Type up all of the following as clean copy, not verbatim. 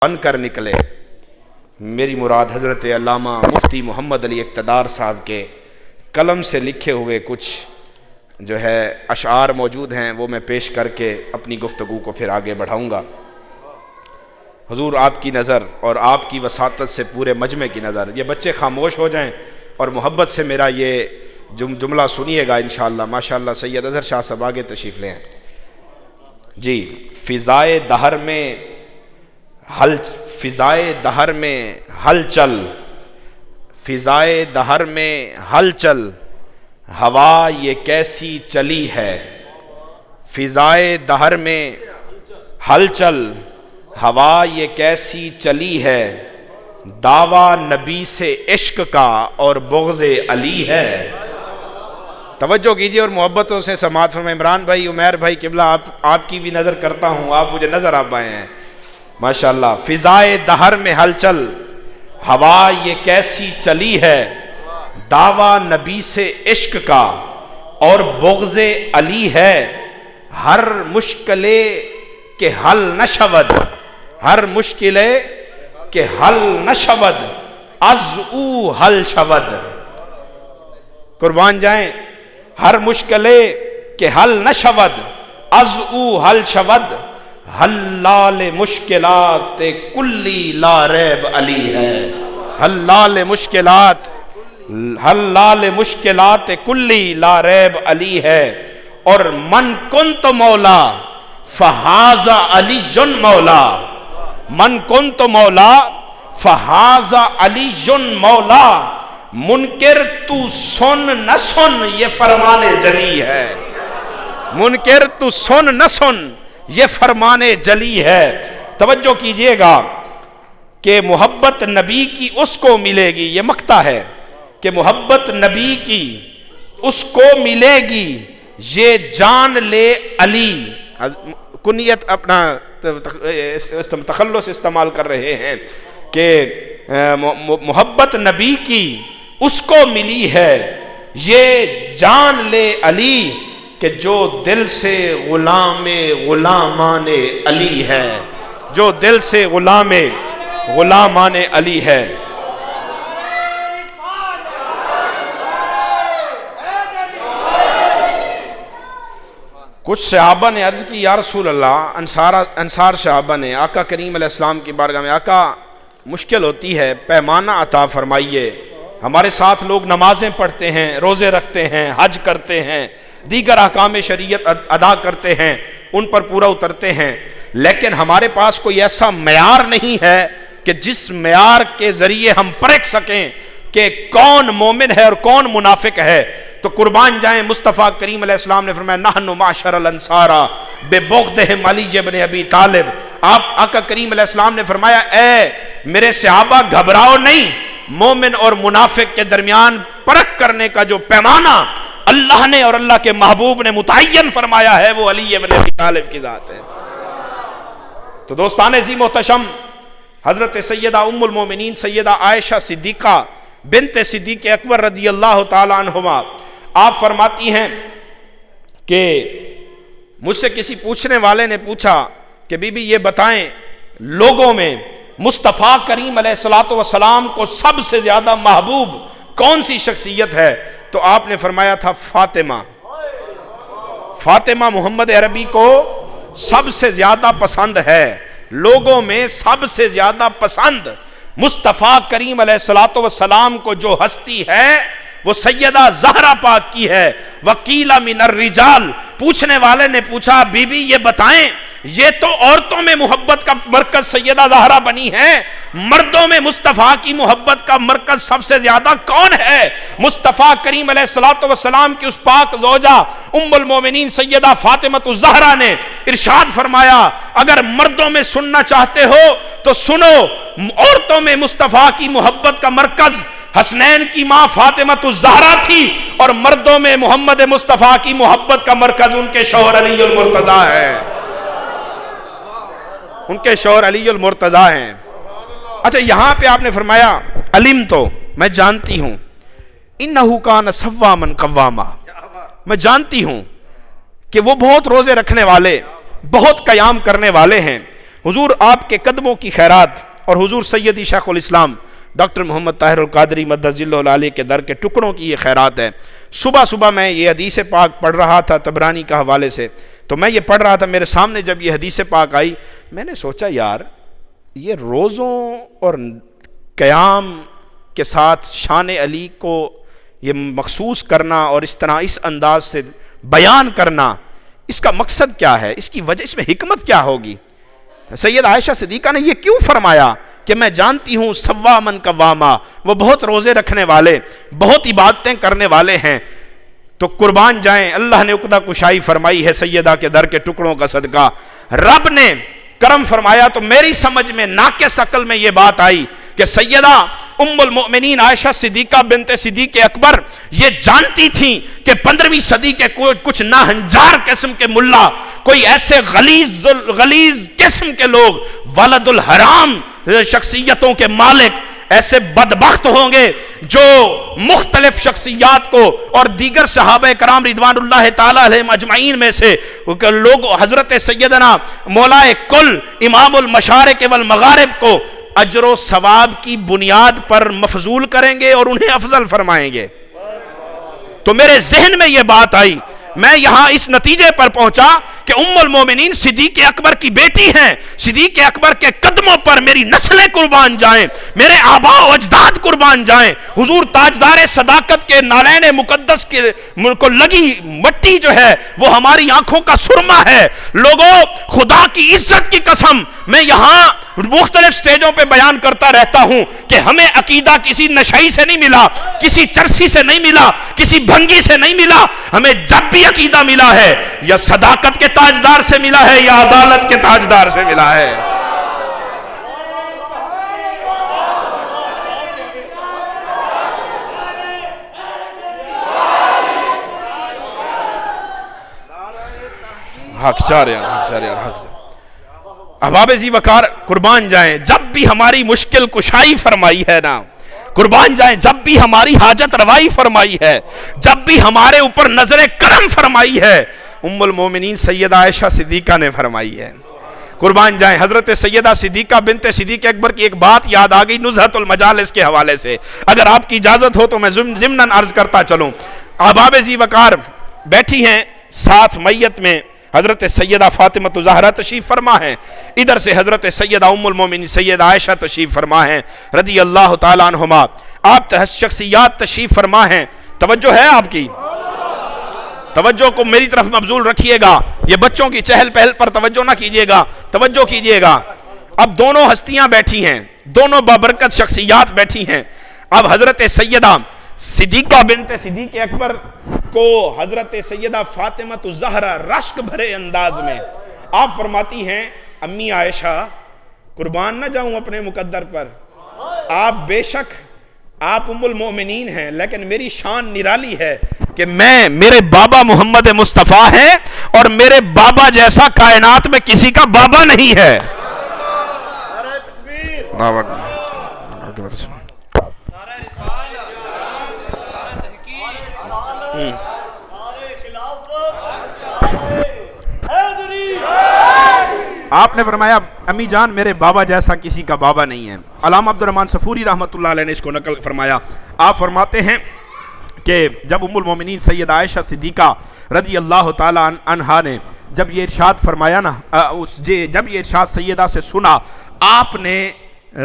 بن کر نکلے۔ میری مراد حضرت علامہ مفتی محمد علی اقتدار صاحب کے قلم سے لکھے ہوئے کچھ جو ہے اشعار موجود ہیں، وہ میں پیش کر کے اپنی گفتگو کو پھر آگے بڑھاؤں گا۔ حضور آپ کی نظر اور آپ کی وساطت سے پورے مجمع کی نظر، یہ بچے خاموش ہو جائیں اور محبت سے میرا یہ جملہ سنیے گا انشاءاللہ۔ ماشاءاللہ سید اظہر شاہ صاحب آگے تشریف لیں جی۔ فضائے دہر میں ہلچل، فضائے دہر میں ہلچل، ہوا یہ کیسی چلی ہے۔ فضائے دہر میں ہلچل، ہوا یہ کیسی چلی ہے، دعویٰ نبی سے عشق کا اور بغض علی ہے۔ توجہ کیجئے اور محبتوں سے سماعت فرمائیں۔ عمران بھائی، عمیر بھائی قبلہ، آپ کی بھی نظر کرتا ہوں، آپ مجھے نظر آپ آئے ہیں ماشاءاللہ۔ فضائے دہر میں ہلچل، ہوا یہ کیسی چلی ہے، دعویٰ نبی سے عشق کا اور بغض علی ہے، ہر مشکلے کہ حل نہ شود، ہر مشکلے کہ حل نہ شود، از او حل شود۔ قربان جائیں، ہر مشکلے کہ حل نہ شود، از او حل شود، حلال مشکلات کلی لا ریب علی ہے۔ حلال مشکلات کلی لا ریب علی ہے، اور من کنت مولا فہذا علی مولا، من کنت مولا فہذا علی مولا، منکر تو سن نہ سن یہ فرمان جلی ہے، منکر تو سن نہ سن یہ فرمان جلی ہے۔ توجہ کیجئے گا کہ محبت نبی کی اس کو ملے گی، یہ مقطع ہے کہ محبت نبی کی اس کو ملے گی، یہ جان لے علی۔ کنیت اپنا تخلص استعمال کر رہے ہیں کہ محبت نبی کی اس کو ملی ہے، یہ جان لے علی، کہ جو دل سے غلامان علی ہے، جو دل سے غلامان علی ہے۔ کچھ صحابہ نے عرض کی یا رسول اللہ، انصار صحابہ نے آقا کریم علیہ السلام کی بارگاہ میں، آقا مشکل ہوتی ہے، پیمانہ عطا فرمائیے، ہمارے ساتھ لوگ نمازیں پڑھتے ہیں، روزے رکھتے ہیں، حج کرتے ہیں، دیگر احکام شریعت ادا کرتے ہیں، ان پر پورا اترتے ہیں، لیکن ہمارے پاس کوئی ایسا معیار نہیں ہے کہ جس معیار کے ذریعے ہم پرکھ سکیں کہ کون مومن ہے اور کون منافق ہے۔ تو قربان جائیں، مصطفیٰ کریم علیہ السلام نے فرمایا نحن معاشر الانصارا ببغضہم علی بن ابی طالب۔ آپ آقا کریم علیہ السلام نے فرمایا اے میرے صحابہ گھبراؤ نہیں، مومن اور منافق کے درمیان پرکھ کرنے کا جو پیمانہ اللہ نے اور اللہ کے محبوب نے متعین فرمایا ہے وہ علی بن ابی طالب کی ذات ہے۔ تو دوستان عزیز محتشم، حضرت سیدہ ام المومنین سیدہ عائشہ صدیقہ بنت صدیق اکبر رضی اللہ تعالی عنہما، آپ فرماتی ہیں کہ مجھ سے کسی پوچھنے والے نے پوچھا کہ بی بی یہ بتائیں لوگوں میں مصطفیٰ کریم علیہ السلام کو سب سے زیادہ محبوب کون سی شخصیت ہے؟ تو آپ نے فرمایا تھا فاطمہ۔ فاطمہ محمد عربی کو سب سے زیادہ پسند ہے، لوگوں میں سب سے زیادہ پسند مصطفیٰ کریم علیہ السلام کو جو ہستی ہے وہ سیدہ زہرا پاک کی ہے۔ وقیل من الرجال، پوچھنے والے نے پوچھا بی بی یہ بتائیں یہ تو عورتوں میں محبت کا مرکز سیدہ زہرا بنی ہے، مردوں میں مصطفیٰ کی محبت کا مرکز سب سے زیادہ کون ہے؟ مصطفیٰ کریم علیہ السلام کی اس پاک زوجہ ام المومنین سیدہ فاطمہ الزہرا نے ارشاد فرمایا اگر مردوں میں سننا چاہتے ہو تو سنو، عورتوں میں مصطفیٰ کی محبت کا مرکز حسنین کی ماں فاطمہ الزہرا تھی، اور مردوں میں محمد مصطفیٰ کی محبت کا مرکز ان کے شوہر علی المرتضیٰ ہے، ان کے شوہر علی المرتضیٰ ہیں۔ اچھا یہاں پہ آپ نے فرمایا علم تو میں جانتی ہوں انہو کان صواما قواما، میں جانتی ہوں کہ وہ بہت روزے رکھنے والے، بہت قیام کرنے والے ہیں، حضور آپ کے قدموں کی خیرات اور حضور سیدی شیخ الاسلام ڈاکٹر محمد طاہر القادری مدظل العالی کے در کے ٹکڑوں کی یہ خیرات ہے۔ صبح صبح میں یہ حدیث پاک پڑھ رہا تھا طبرانی کا حوالے سے، تو میں یہ پڑھ رہا تھا، میرے سامنے جب یہ حدیث پاک آئی میں نے سوچا یار یہ روزوں اور قیام کے ساتھ شان علی کو یہ مخصوص کرنا اور اس طرح اس انداز سے بیان کرنا، اس کا مقصد کیا ہے، اس کی وجہ، اس میں حکمت کیا ہوگی؟ سید عائشہ صدیقہ نے یہ کیوں فرمایا کہ میں جانتی ہوں سوامن قواما، وہ بہت روزے رکھنے والے، بہت عبادتیں کرنے والے ہیں، تو قربان جائیں اللہ نے عقدہ کشائی فرمائی ہے سیدہ کے در کے ٹکڑوں کا صدقہ۔ رب نے کرم فرمایا تو میری سمجھ میں ناقص عقل میں یہ بات آئی کہ سیدہ ام المؤمنین عائشہ صدیقہ بنت صدیق اکبر یہ جانتی تھیں کہ 15ویں صدی کے کچھ ناہنجار قسم کے ملا، کوئی ایسے غلیظ قسم کے لوگ، ولد الحرام شخصیتوں کے مالک ایسے بدبخت ہوں گے جو مختلف شخصیات کو اور دیگر صحابہ کرام رضوان اللہ تعالی علیہم اجمعین میں سے لوگ حضرت سیدنا مولائے کل امام المشارق والمغارب کو اجر و ثواب کی بنیاد پر مفضول کریں گے اور انہیں افضل فرمائیں گے۔ تو میرے ذہن میں یہ بات آئی، میں یہاں اس نتیجے پر پہنچا کہ ام المومنین صدیق اکبر کی بیٹی ہیں، صدیق اکبر کے قدموں پر میری نسلیں قربان جائیں، میرے آباء و اجداد قربان جائیں۔ حضور تاجدار صداقت کے نالین مقدس کو لگی مٹی جو ہے وہ ہماری آنکھوں کا سرما ہے۔ لوگوں، خدا کی عزت کی قسم میں یہاں مختلف سٹیجوں پہ بیان کرتا رہتا ہوں کہ ہمیں عقیدہ کسی نشئی سے نہیں ملا، کسی چرسی سے نہیں ملا، کسی بھنگی سے نہیں ملا، ہمیں جب بھی عقیدہ ملا ہے یا صداقت کے تاجدار سے ملا ہے یا عدالت کے تاجدار سے ملا ہے۔ حق چارے احباب ذی وقار قربان جائیں، جب بھی ہماری مشکل کشائی فرمائی ہے نا، قربان جائیں جب بھی ہماری حاجت روائی فرمائی ہے، جب بھی ہمارے اوپر نظر کرم فرمائی ہے، ام المومنین سیدہ عائشہ صدیقہ نے فرمائی ہے۔ قربان جائیں حضرت سیدہ صدیقہ بنت صدیق اکبر کی ایک بات یاد آ گئی نزہت المجالس کے حوالے سے، اگر آپ کی اجازت ہو تو میں ضمناً عرض کرتا چلوں۔ احباب ذی وقار بیٹھی ہیں، ساتھ میت میں حضرت سیدہ فاطمہ زہرا تشریف فرما ہیں، ادھر سے حضرت سیدہ ام المومنین سیدہ عائشہ تشریف فرما ہیں رضی اللہ تعالیٰ عنہما۔ آپ شخصیات تشریف فرما ہیں، توجہ ہے آپ کی؟ توجہ کو میری طرف مبذول رکھیے گا، یہ بچوں کی چہل پہل پر توجہ نہ کیجیے گا، توجہ کیجیے گا۔ اب دونوں ہستیاں بیٹھی ہیں، دونوں بابرکت شخصیات بیٹھی ہیں۔ اب حضرت سیدہ صدیقہ بنت صدیق اکبر کو حضرت سیدہ فاطمہ زہرا رشک بھرے انداز میں آپ فرماتی ہیں، امی عائشہ قربان نہ جاؤں اپنے مقدر پر، آپ بے شک آپ ام المؤمنین ہیں، لیکن میری شان نرالی ہے کہ میرے بابا محمد مصطفیٰ ہیں اور میرے بابا جیسا کائنات میں کسی کا بابا نہیں ہے۔ آپ نے فرمایا امی جان میرے بابا جیسا کسی کا بابا نہیں ہے۔ علامہ عبد الرحمن صفوری رحمۃ اللہ علیہ نے اس کو نقل فرمایا، آپ فرماتے ہیں کہ جب ام المومنین سیدہ عائشہ صدیقہ رضی اللہ تعالیٰ عنہا نے جب یہ ارشاد فرمایا نا، جب یہ ارشاد سیدہ سے سنا، آپ نے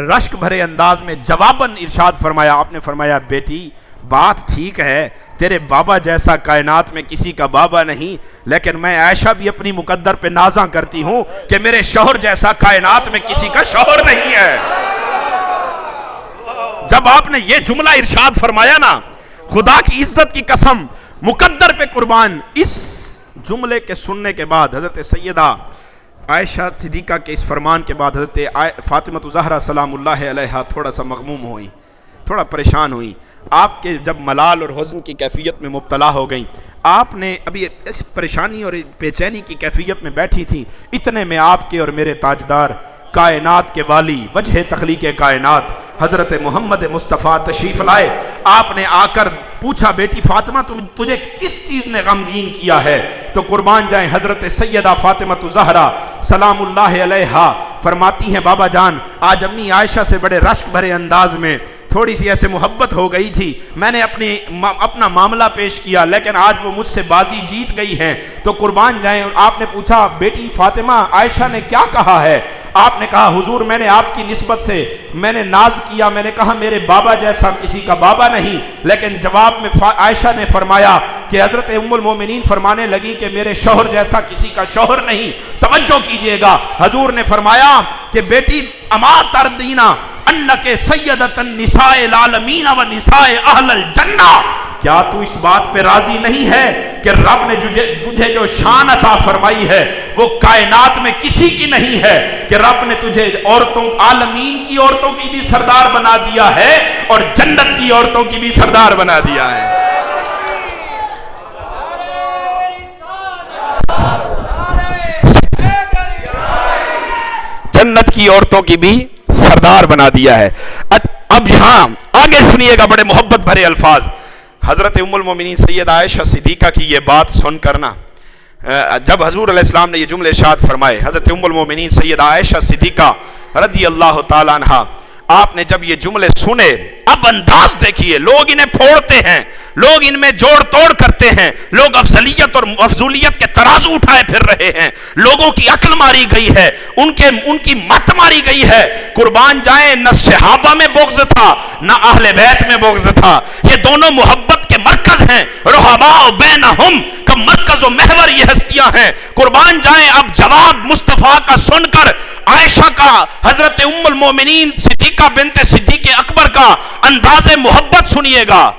رشک بھرے انداز میں جواباً ارشاد فرمایا، آپ نے فرمایا بیٹی بات ٹھیک ہے، تیرے بابا جیسا کائنات میں کسی کا بابا نہیں، لیکن میں عائشہ بھی اپنی مقدر پہ نازاں کرتی ہوں کہ میرے شوہر جیسا کائنات میں کسی کا شوہر نہیں ہے۔ جب آپ نے یہ جملہ ارشاد فرمایا نا، خدا کی عزت کی قسم مقدر پہ قربان، اس جملے کے سننے کے بعد حضرت سیدہ عائشہ صدیقہ کے اس فرمان کے بعد حضرت فاطمہ زہرا سلام اللہ علیہا تھوڑا سا مغموم ہوئی، تھوڑا پریشان ہوئی۔ آپ کے جب ملال اور حزن کی کیفیت میں مبتلا ہو گئیں، آپ نے ابھی اس پریشانی اور بے چینی کی کیفیت میں بیٹھی تھی، اتنے میں آپ کے اور میرے تاجدار کائنات کے والی وجہ تخلیق کائنات حضرت محمد مصطفیٰ تشریف لائے۔ آپ نے آ کر پوچھا بیٹی فاطمہ تجھے کس چیز نے غمگین کیا ہے؟ تو قربان جائیں حضرت سیدہ فاطمہ زہرا سلام اللہ علیہا فرماتی ہیں بابا جان آج امی عائشہ سے بڑے رشک بھرے انداز میں تھوڑی سی ایسے محبت ہو گئی تھی، میں نے اپنا معاملہ پیش کیا لیکن آج وہ مجھ سے بازی جیت گئی ہیں، تو قربان جائیں آپ نے پوچھا بیٹی فاطمہ عائشہ نے کیا کہا ہے؟ آپ نے کہا حضور میں نے آپ کی نسبت سے میں نے ناز کیا، میں نے کہا میرے بابا جیسا کسی کا بابا نہیں، لیکن جواب میں عائشہ نے فرمایا کہ حضرت ام المومنین فرمانے لگی کہ میرے شوہر جیسا کسی کا شوہر نہیں۔ توجہ کیجئے گا، حضور نے فرمایا کہ بیٹی اما تردینا انکے سیدۃ النساء العالمین و نساء اہل الجنہ، کیا تو اس بات پہ راضی نہیں ہے کہ رب نے تجھے جو شان عطا فرمائی ہے وہ کائنات میں کسی کی نہیں ہے، کہ رب نے تجھے عورتوں عالمین کی عورتوں کی بھی سردار بنا دیا ہے اور جنت کی عورتوں کی بھی سردار بنا دیا ہے۔ جنت کی عورتوں کی بھی سردار بنا دیا ہے۔ اب یہاں آگے سنیے گا بڑے محبت بھرے الفاظ، حضرت ام المومنین سیدہ عائشہ صدیقہ کی یہ بات سن کرنا، جب حضور علیہ السلام نے یہ جملے ارشاد فرمائے، حضرت ام المومنین سیدہ عائشہ صدیقہ رضی اللہ تعالیٰ عنہا، آپ نے جب یہ جملے سنے، اب انداز دیکھیے، لوگ انہیں پھوڑتے ہیں، لوگ ان میں جوڑ توڑ کرتے ہیں، لوگ افضلیت اور افضولیت کے ترازو اٹھائے پھر رہے ہیں، لوگوں کی عقل ماری گئی ہے، ان کی مت ماری گئی ہے۔ قربان جائیں، نہ صحابہ میں بغض تھا نہ اہل بیت میں بغض تھا، یہ دونوں محبت کے مرکز ہیں، رحماء بینہم کا مرکز و محور یہ ہستیاں ہیں۔ قربان جائیں، اب جواب مصطفیٰ کا سن کر عائشہ کا، حضرت ام المومنین صدیقہ بنت صدیق اکبر کا انداز محبت سنیے گا۔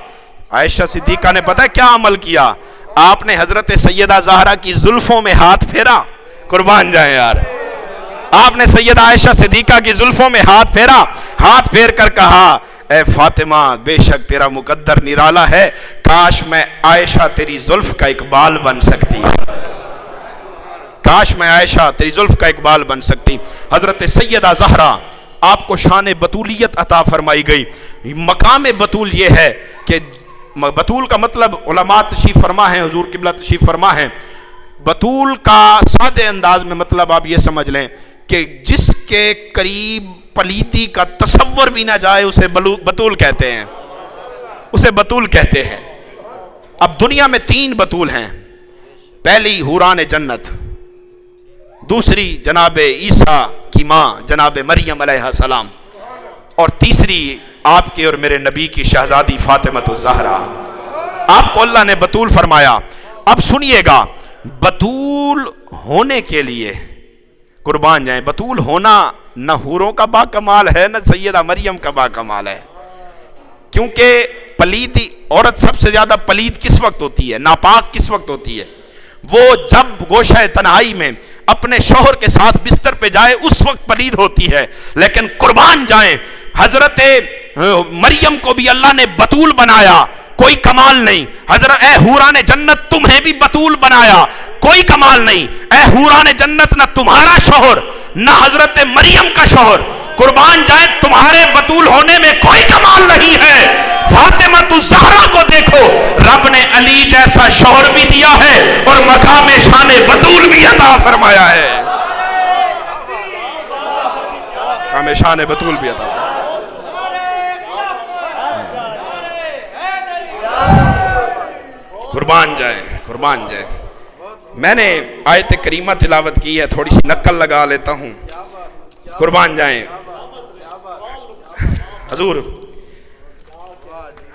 عائشہ صدیقہ نے پتہ کیا عمل کیا؟ آپ نے حضرت سیدہ زہرا کی زلفوں میں ہاتھ پھیرا۔ قربان جائیں یار، آپ نے سیدہ عائشہ صدیقہ کی زلفوں میں ہاتھ پھیرا، ہاتھ پھیر کر کہا اے فاطمہ بے شک تیرا مقدر نرالا ہے، کاش میں عائشہ تیری زلف کا اقبال بن سکتی، کاش میں عائشہ تیری زلف کا اقبال بن سکتی۔ حضرت سیدہ زہرا آپ کو شان بطولیت عطا فرمائی گئی۔ مقام بطول یہ ہے کہ بطول کا مطلب علماء تشریف فرما ہیں، حضور قبلہ تشریف فرما ہیں، بطول کا سادے انداز میں مطلب آپ یہ سمجھ لیں کہ جس کے قریب پلیتی کا تصور بھی نہ جائے اسے بطول کہتے ہیں، اسے بطول کہتے ہیں۔ اب دنیا میں 3 بطول ہیں، پہلی حوران جنت، دوسری جناب عیسیٰ کی ماں جناب مریم علیہ السلام، اور تیسری آپ کے اور میرے نبی کی شہزادی فاطمہ الزہرا۔ آپ کو اللہ نے بطول فرمایا۔ اب سنیے گا، بطول ہونے کے لیے، قربان جائیں، بطول ہونا نہ حوروں کا با کمال ہے نہ سیدہ مریم کا با کمال ہے، کیونکہ پلیتی عورت سب سے زیادہ پلید کس وقت ہوتی ہے، ناپاک کس وقت ہوتی ہے؟ وہ جب گوشہ تنہائی میں اپنے شوہر کے ساتھ بستر پہ جائے اس وقت پلید ہوتی ہے، لیکن قربان جائیں حضرت مریم کو بھی اللہ نے بطول بنایا، کوئی کمال نہیں۔ حضرت اے حوران جنت تمہیں بھی بطول بنایا، کوئی کمال نہیں۔ اے حوران جنت نہ تمہارا شوہر نہ حضرت مریم کا شوہر، قربان جائیں تمہارے بطول ہونے میں کوئی کمال نہیں ہے۔ فاطمہ الزہرا کو دیکھو، رب نے علی جیسا شوہر بھی دیا ہے اور مقام شان بطول بھی عطا فرمایا ہے، مقام شان بطول بھی عطا۔ قربان جائیں، قربان جائیں۔ میں نے آیت کریمہ تلاوت کی ہے، تھوڑی سی نقل لگا لیتا ہوں۔ قربان جائیں، حضور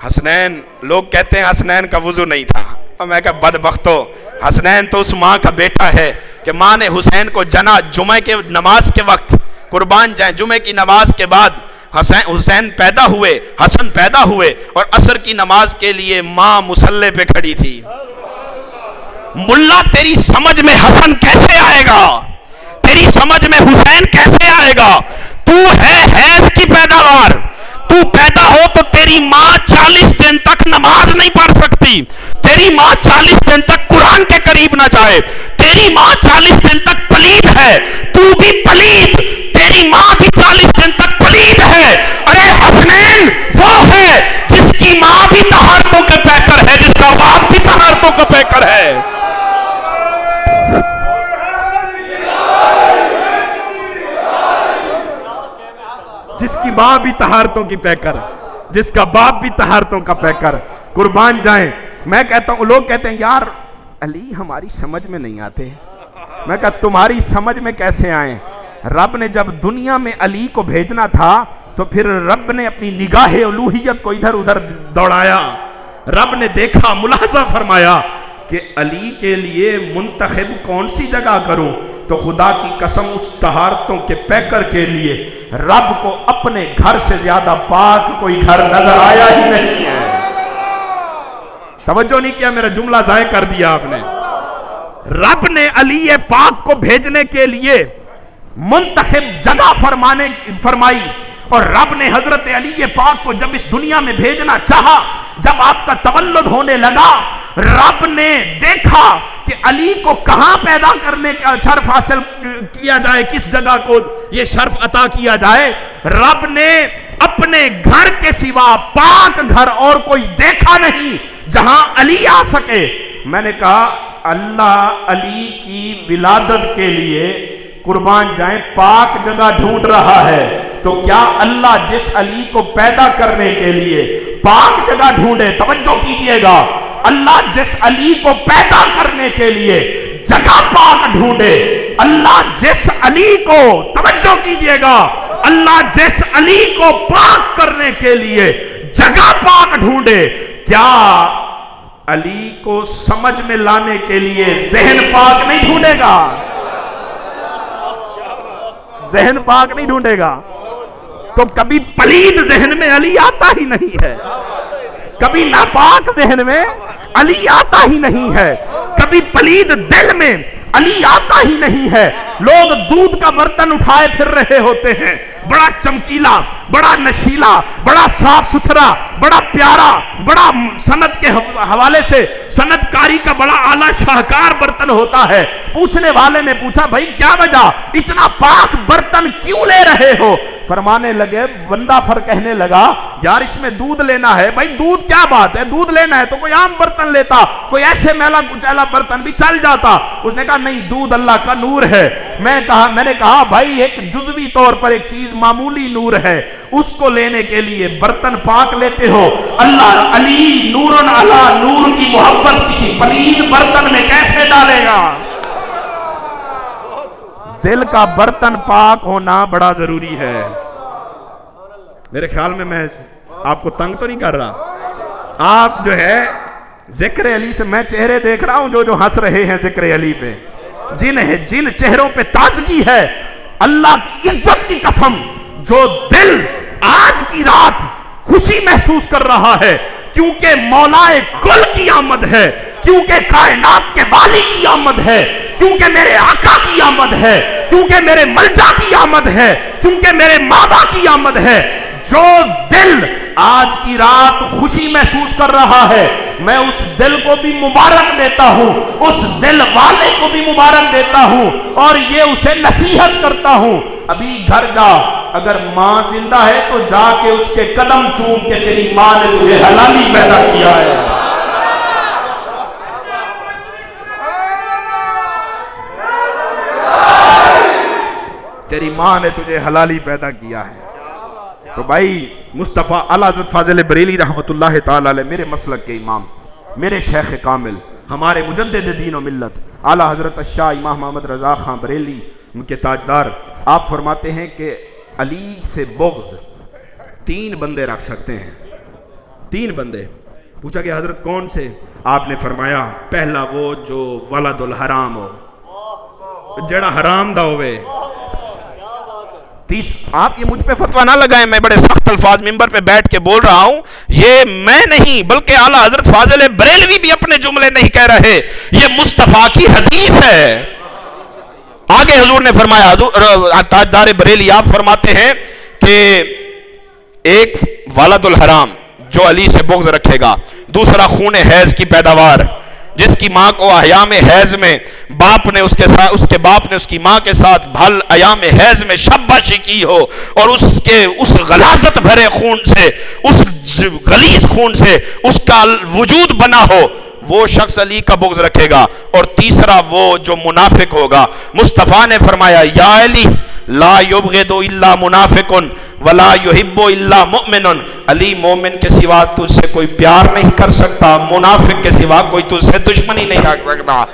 حسنین، لوگ کہتے ہیں حسنین کا وضو نہیں تھا، اور میں کہا بدبختو، حسنین تو اس ماں کا بیٹا ہے کہ ماں نے حسین کو جنا جمعہ کے نماز کے وقت۔ قربان جائیں، جمعہ کی نماز کے بعد حسین پیدا ہوئے، حسن پیدا ہوئے، اور عصر کی نماز کے لیے ماں مصلی پہ کھڑی تھی۔ ملا تیری سمجھ میں حسن کیسے آئے گا، تیری سمجھ میں حسین کیسے آئے گا؟ تو ہے حیض کی پیداوار، تو پیدا ہو تو تیری ماں 40 دن تک نماز نہیں پڑھ سکتی، تیری ماں 40 دن تک قرآن کے قریب نہ جائے، تیری ماں 40 دن تک پلید ہے، تو بھی پلید، تیری ماں بھی 40 دن تک پلید ہے۔ ارے حسنین وہ ہے جس کی ماں بھی طہارتوں کے پیکر ہے، جس کا باپ بھی طہارتوں کا پیکر ہے۔ جس کی ماں بھی طہارتوں کی پیکر، جس کا باپ بھی طہارتوں کا پیکر، قربان جائیں۔ میں کہتا ہوں، لوگ کہتے ہیں یار علی ہماری سمجھ میں نہیں آتے، میں کہا تمہاری سمجھ میں کیسے آئیں؟ رب نے جب دنیا میں علی کو بھیجنا تھا تو پھر رب نے اپنی نگاہ الوہیت کو ادھر ادھر دوڑایا، رب نے دیکھا، ملاحظہ فرمایا کہ علی کے لیے منتخب کون سی جگہ کروں، تو خدا کی قسم اس طہارتوں کے پیکر کے لیے رب کو اپنے گھر سے زیادہ پاک کوئی گھر نظر آیا ہی نہیں ہے۔ توجہ نہیں کیا، میرا جملہ ضائع کر دیا آپ نے۔ رب نے علی پاک کو بھیجنے کے لیے منتخب جگہ فرمائی، اور رب نے حضرت علی پاک کو جب اس دنیا میں بھیجنا چاہا، جب آپ کا تولد ہونے لگا، رب نے دیکھا کہ علی کو کہاں پیدا کرنے کا شرف حاصل کیا جائے، کس جگہ کو یہ شرف عطا کیا جائے۔ رب نے اپنے گھر کے سوا پاک گھر اور کوئی دیکھا نہیں جہاں علی آ سکے۔ میں نے کہا اللہ علی کی ولادت کے لیے قربان جائیں پاک جگہ ڈھونڈ رہا ہے، تو کیا اللہ جس علی کو پیدا کرنے کے لیے پاک جگہ ڈھونڈے، توجہ کیجئے گا، اللہ جس علی کو پیدا کرنے کے لیے جگہ پاک ڈھونڈے، اللہ جس علی کو، توجہ کیجئے گا، اللہ جس علی کو پاک کرنے کے لیے جگہ پاک ڈھونڈے، کیا علی کو سمجھ میں لانے کے لیے ذہن پاک نہیں ڈھونڈے گا؟ ذہن پاک نہیں ڈھونڈے گا؟ تو کبھی پلید ذہن میں علی آتا ہی نہیں ہے، کبھی ناپاک ذہن میں علی آتا ہی نہیں ہے، کبھی پلید دل میں علی آتا ہی نہیں ہے۔ لوگ دودھ کا برتن اٹھائے پھر رہے ہوتے ہیں، بڑا چمکیلا، بڑا نشیلا، بڑا صاف ستھرا، بڑا پیارا، بڑا صنعت کے حوالے سے صنعت کاری کا بڑا اعلیٰ شاہکار برتن ہوتا ہے۔ پوچھنے والے نے پوچھا بھائی کیا وجہ، اتنا پاک برتن کیوں لے رہے ہو؟ فرمانے لگے، بندہ کہنے لگا یار اس میں دودھ لینا ہے۔ بھائی دودھ کیا بات ہے، دودھ لینا ہے تو کوئی عام برتن لیتا، کوئی ایسے میلا کچیلا برتن بھی چل جاتا۔ اس نے کہا نہیں، دودھ اللہ کا نور ہے۔ میں نے کہا بھائی ایک جزوی طور پر ایک چیز معمولی نور ہے، اس کو لینے کے لیے برتن پاک لیتے ہو، اللہ علی نورن علی نور کی محبت کسی پلید برتن میں کیسے ڈالے گا؟ دل کا برتن پاک ہونا بڑا ضروری ہے۔ میرے خیال میں آپ کو تنگ تو نہیں کر رہا؟ آپ جو ہے ذکر علی سے، میں چہرے دیکھ رہا ہوں جو ہنس رہے ہیں ذکر علی پہ، جن چہروں پہ تازگی ہے، اللہ کی عزت کی قسم، جو دل آج کی رات خوشی محسوس کر رہا ہے کیونکہ مولائے کل کی آمد ہے، کیونکہ کائنات کے والی کی آمد ہے، کیونکہ میرے آقا کی آمد ہے، کیونکہ میرے ملجا کی آمد ہے، کیونکہ میرے ماں کی آمد ہے، جو دل آج کی رات خوشی محسوس کر رہا ہے، میں اس دل کو بھی مبارک دیتا ہوں، اس دل والے کو بھی مبارک دیتا ہوں، اور یہ اسے نصیحت کرتا ہوں، ابھی گھر جا، اگر ماں زندہ ہے تو جا کے اس کے قدم چوم کے تیری ماں نے تجھے حلالی پیدا کیا ہے۔ تیری ماں نے تجھے حلالی پیدا کیا ہے۔ تو بھائی مصطفیٰ اعلیٰ حضرت فاضل بریلی رحمت اللہ تعالی علیہ، میرے مسلک کے امام، میرے شیخ کامل، ہمارے مجدد دین و ملت، اعلیٰ حضرت الشاہ امام محمد رضا خان بریلی ان کے تاجدار، آپ فرماتے ہیں کہ علی سے بغض 3 بندے رکھ سکتے ہیں، 3 بندے۔ پوچھا کہ حضرت کون سے؟ آپ نے فرمایا پہلا وہ جو ولد الحرام ہو، جڑا حرام دا ہوئے۔ آپ یہ مجھ پہ فتویٰ نہ لگائیں، میں بڑے سخت الفاظ منبر پہ بیٹھ کے بول رہا ہوں، یہ میں نہیں بلکہ اعلیٰ حضرت فاضل بریلوی بھی اپنے جملے نہیں کہہ رہے، یہ مصطفیٰ کی حدیث ہے۔ آگے حضور نے فرمایا، تاجدار بریلی آپ فرماتے ہیں کہ ایک ولد الحرام جو علی سے بغض رکھے گا، دوسرا خون حیض کی پیداوار، جس کی ماں کو ایام حیض میں باپ نے اس کے باپ نے اس کی ماں کے ساتھ بھل ایام حیض میں شباشی کی ہو، اور اس غلاظت بھرے خون سے، اس غلیظ خون سے اس کا وجود بنا ہو، وہ شخص علی کا بغض رکھے گا، اور تیسرا وہ جو منافق ہوگا۔ مصطفیٰ نے فرمایا یا علی لا یبغض الا منافق ولا یحب الا مؤمن، علی مومن کے سوا تجھ سے کوئی پیار نہیں کر سکتا، منافق کے سوا کوئی تجھ سے دشمنی نہیں رکھ سکتا۔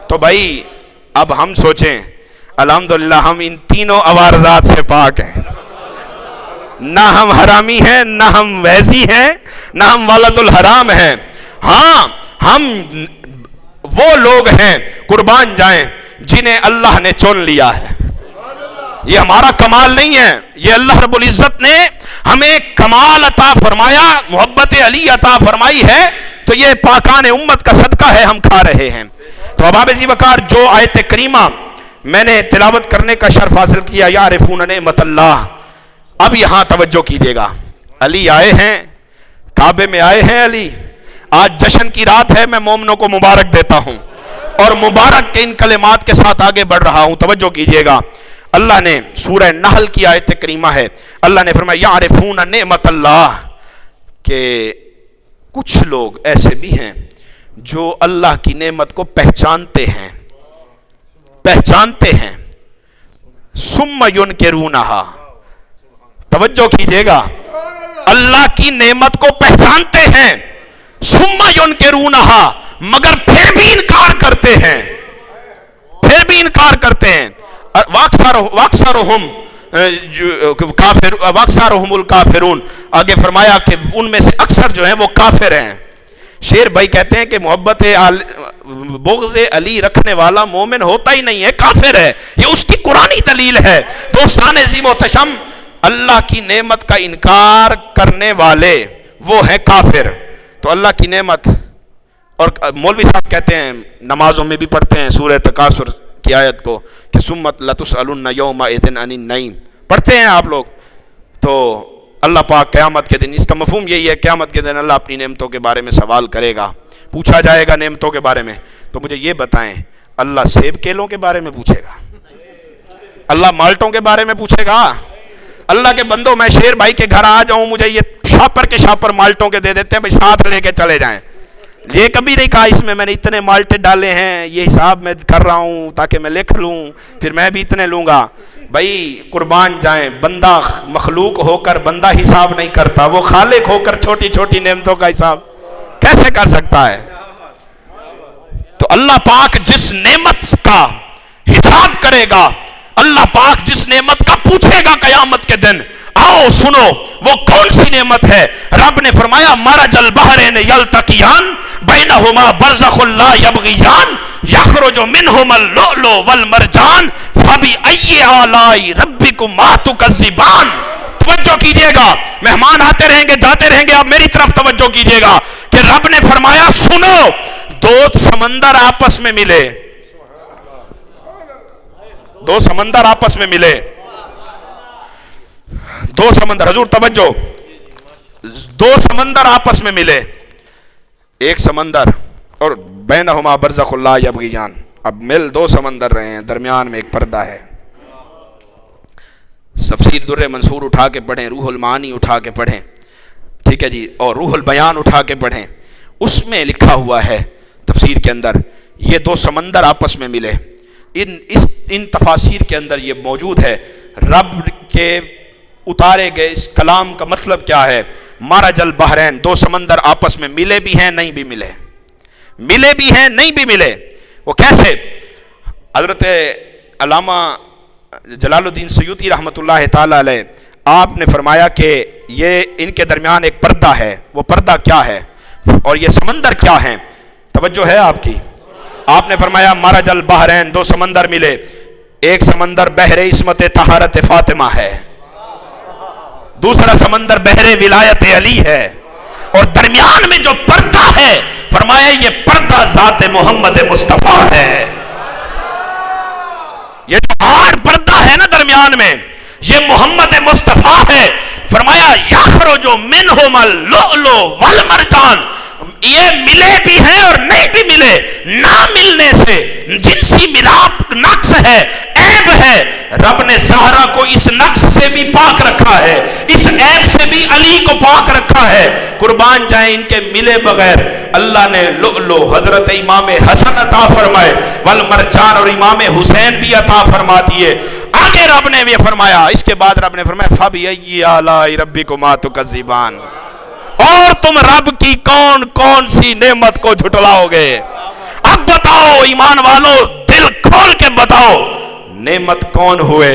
تو بھائی اب ہم سوچیں، الحمدللہ ہم ان تینوں عوارضات سے پاک ہیں، نہ ہم حرامی ہیں، نہ ہم ویزی ہیں، نہ ہم ولد الحرام ہیں۔ ہاں ہم وہ لوگ ہیں قربان جائیں جنہیں اللہ نے چن لیا ہے، یہ ہمارا کمال نہیں ہے، یہ اللہ رب العزت نے ہمیں کمال عطا فرمایا، محبت علی عطا فرمائی ہے، تو یہ پاکان امت کا صدقہ ہے، ہم کھا رہے ہیں۔ تو احباب ذی وقار جو آیت کریمہ میں نے تلاوت کرنے کا شرف حاصل کیا، یعرفون نعمت اللہ، اب یہاں توجہ کیجیے گا، علی آئے ہیں، کعبے میں آئے ہیں علی، آج جشن کی رات ہے، میں مومنوں کو مبارک دیتا ہوں اور مبارک کے ان کلمات کے ساتھ آگے بڑھ رہا ہوں، توجہ کیجیے گا۔ اللہ نے سورہ نحل کی آیت کریمہ ہے، اللہ نے فرمایا یعرفون نعمت اللہ، کہ کچھ لوگ ایسے بھی ہیں جو اللہ کی نعمت کو پہچانتے ہیں ثم ینکرونہا، توجہ کیجیے گا، اللہ کی نعمت کو پہچانتے ہیں ثم ینکرونہا، مگر پھر بھی انکار کرتے ہیں، واکثرہم الکافرون، آگے فرمایا کہ ان میں سے اکثر جو ہیں وہ کافر ہیں۔ شیر بھائی کہتے ہیں کہ محبت بغض علی رکھنے والا مومن ہوتا ہی نہیں ہے، کافر ہے، یہ اس کی قرآنی دلیل ہے۔ دوستان عظیم و احترام، اللہ کی نعمت کا انکار کرنے والے وہ ہیں کافر۔ تو اللہ کی نعمت، اور مولوی صاحب کہتے ہیں نمازوں میں بھی پڑھتے ہیں سورہ تکاثر کی آیت کو کہ ثم لتسألن یومئذ عن النعیم، پڑھتے ہیں آپ لوگ، تو اللہ پاک قیامت کے دن، اس کا مفہوم یہی ہے قیامت کے دن اللہ اپنی نعمتوں کے بارے میں سوال کرے گا، پوچھا جائے گا نعمتوں کے بارے میں۔ تو مجھے یہ بتائیں، اللہ سیب کیلوں کے بارے میں پوچھے گا؟ اللہ مالٹوں کے بارے میں پوچھے گا؟ اللہ کے بندوں، میں شیر بھائی کے گھر آ جاؤں، مجھے یہ شاپر کے شاپر مالٹوں کے دے دیتے ہیں، بھائی ساتھ لے کے چلے جائیں، یہ کبھی نہیں کہا اس میں نے اتنے مالٹے ڈالے ہیں، یہ حساب میں کر رہا ہوں تاکہ میں لکھ لوں، پھر میں بھی اتنے لوں گا۔ بھائی قربان جائیں، بندہ مخلوق ہو کر بندہ حساب نہیں کرتا، وہ خالق ہو کر چھوٹی چھوٹی نعمتوں کا حساب کیسے کر سکتا ہے؟ تو اللہ پاک جس نعمت کا حساب کرے گا، اللہ پاک جس نعمت کا پوچھے گا قیامت کے دن، آؤ سنو وہ کون سی نعمت ہے؟ رب نے فرمایا مرج البحرین یلتقیان بینہما برزخ لا یبغیان یخرج منہما اللؤلؤ والمرجان فبأی آلاء ربکما تکذبان۔ توجہ کیجئے گا، مہمان آتے رہیں گے جاتے رہیں گے، آپ میری طرف توجہ کیجئے گا کہ رب نے فرمایا سنو، دو سمندر آپس میں ملے، دو سمندر آپس میں ملے، دو سمندر، حضور توجہ، دو سمندر آپس میں ملے، ایک سمندر اور بینہما برزخ لا یبغیان، اب مل دو سمندر رہے ہیں، درمیان میں ایک پردہ ہے۔ تفسیر در منصور اٹھا کے پڑھیں، روح المعانی اٹھا کے پڑھیں، ٹھیک ہے جی، اور روح البیان اٹھا کے پڑھیں، اس میں لکھا ہوا ہے تفسیر کے اندر یہ دو سمندر آپس میں ملے۔ ان تفاسیر کے اندر یہ موجود ہے، رب کے اتارے گئے اس کلام کا مطلب کیا ہے؟ مرج البحرین، دو سمندر آپس میں ملے بھی ہیں نہیں بھی ملے، ملے بھی ہیں نہیں بھی ملے۔ وہ کیسے؟ حضرت علامہ جلال الدین سیوطی رحمۃ اللہ تعالی علیہ، آپ نے فرمایا کہ یہ ان کے درمیان ایک پردہ ہے، وہ پردہ کیا ہے اور یہ سمندر کیا ہیں؟ توجہ ہے آپ کی؟ آپ نے فرمایا مرج البحرین، دو سمندر ملے، ایک سمندر بحر عصمت طہارت فاطمہ ہے، دوسرا سمندر بحر ولایت علی ہے، اور درمیان میں جو پردہ ہے فرمایا یہ پردہ ذات محمد مصطفیٰ ہے۔ یہ جو ہار پردہ ہے نا درمیان میں، یہ محمد مصطفیٰ ہے۔ فرمایا یخرج منہما اللؤلؤ والمرجان، یہ ملے بھی ہیں اور نہیں بھی ملے، نہ ملنے سے جنسی ملاپ نقص ہے، عیب ہے، رب نے زہرا کو اس نقص سے بھی پاک رکھا ہے، اس عیب سے بھی علی کو پاک رکھا ہے۔ قربان جائیں ان کے ملے بغیر اللہ نے لؤلؤ حضرت امام حسن عطا فرمائے، والمرجان اور امام حسین بھی عطا فرما دیے۔ آگے رب نے یہ فرمایا، اس کے بعد رب نے فرمایا فَبِأَيِّ آلَاءِ رَبِّكُمَا تُكَذِّبَانِ، اور تم رب کی کون کون سی نعمت کو جھٹلاؤ گے؟ اب بتاؤ ایمان والو، دل کھول کے بتاؤ نعمت کون ہوئے؟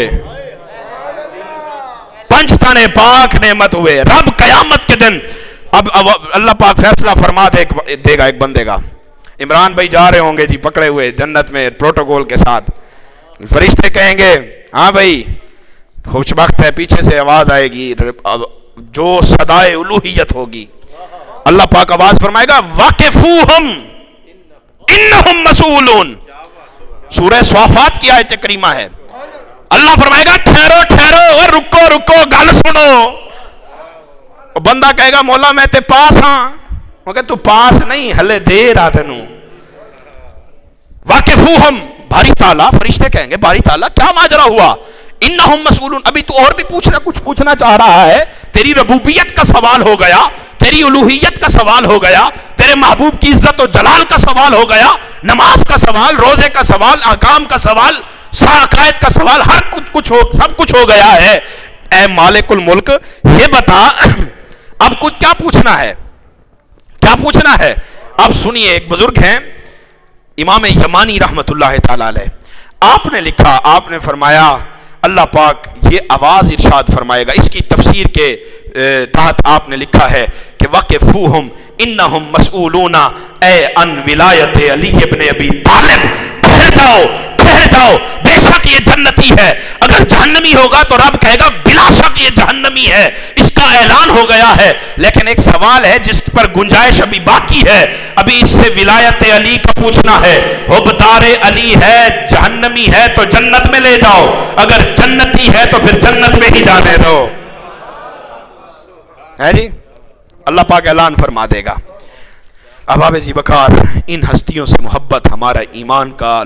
پنج تنے پاک نعمت ہوئے۔ رب قیامت کے دن اب اللہ پاک فیصلہ فرما دے گا ایک بندے کا۔ عمران بھائی جا رہے ہوں گے جی پکڑے ہوئے جنت میں پروٹوکول کے ساتھ، فرشتے کہیں گے ہاں بھائی خوش بخت ہے، پیچھے سے آواز آئے گی جو صدائے الوہیت ہوگی، اللہ پاک آواز فرمائے گا واقفوہم انہم مسئولون۔ سورہ صافات کی آیت کریمہ ہے۔ اللہ فرمائے گا ٹھہرو ٹھہرو اور رکو رکو گل سنو۔ بندہ کہے گا مولا میں تے پاس ہاں، مگر تو پاس نہیں ہلے دیر آ تینوں۔ واقفوہم، باری تعالیٰ، فرشتے کہیں گے باری تعالیٰ کیا ماجرا ہوا؟ انہم مسئولون، ابھی تو اور بھی کچھ پوچھنا چاہ رہا ہے، تیری ربوبیت کا سوال ہو گیا، تیری الوہیت کا سوال ہو گیا، تیرے محبوب کی عزت و جلال کا سوال ہو گیا، نماز کا سوال، روزے کا سوال، احکام کا سوال، عقائد کا سوال، ہر کچھ سب کچھ ہو گیا ہے۔ اے مالک الملک یہ بتا اب کچھ کیا پوچھنا ہے؟ کیا پوچھنا ہے؟ اب سنیے، ایک بزرگ ہیں امام یمانی رحمت اللہ تعالی علیہ، آپ نے لکھا، آپ نے فرمایا اللہ پاک یہ آواز ارشاد فرمائے گا، اس کی تفسیر کے تحت آپ نے لکھا ہے کہ وقفوہم انہم مسئولون اے ان ولایت علی ابن ابی طالب، ٹھہر جاؤ، بے شک یہ جنتی ہے، اگر جہنمی ہوگا تو رب کہے گا بلا شک یہ جہنمی ہے، اس کا اعلان ہو گیا ہے، لیکن ایک سوال ہے جس پر گنجائش ابھی باقی ہے، ابھی اس سے ولایت علی کا پوچھنا ہے، حبدار علی ہے، جہنمی ہے تو جنت میں لے جاؤ، اگر جنتی ہے تو پھر جنت میں ہی جانے دو، ہے جی؟ اللہ پاک اعلان فرما دے گا۔ احباب ذی وقار، ان ہستیوں سے محبت ہمارا ایمان کا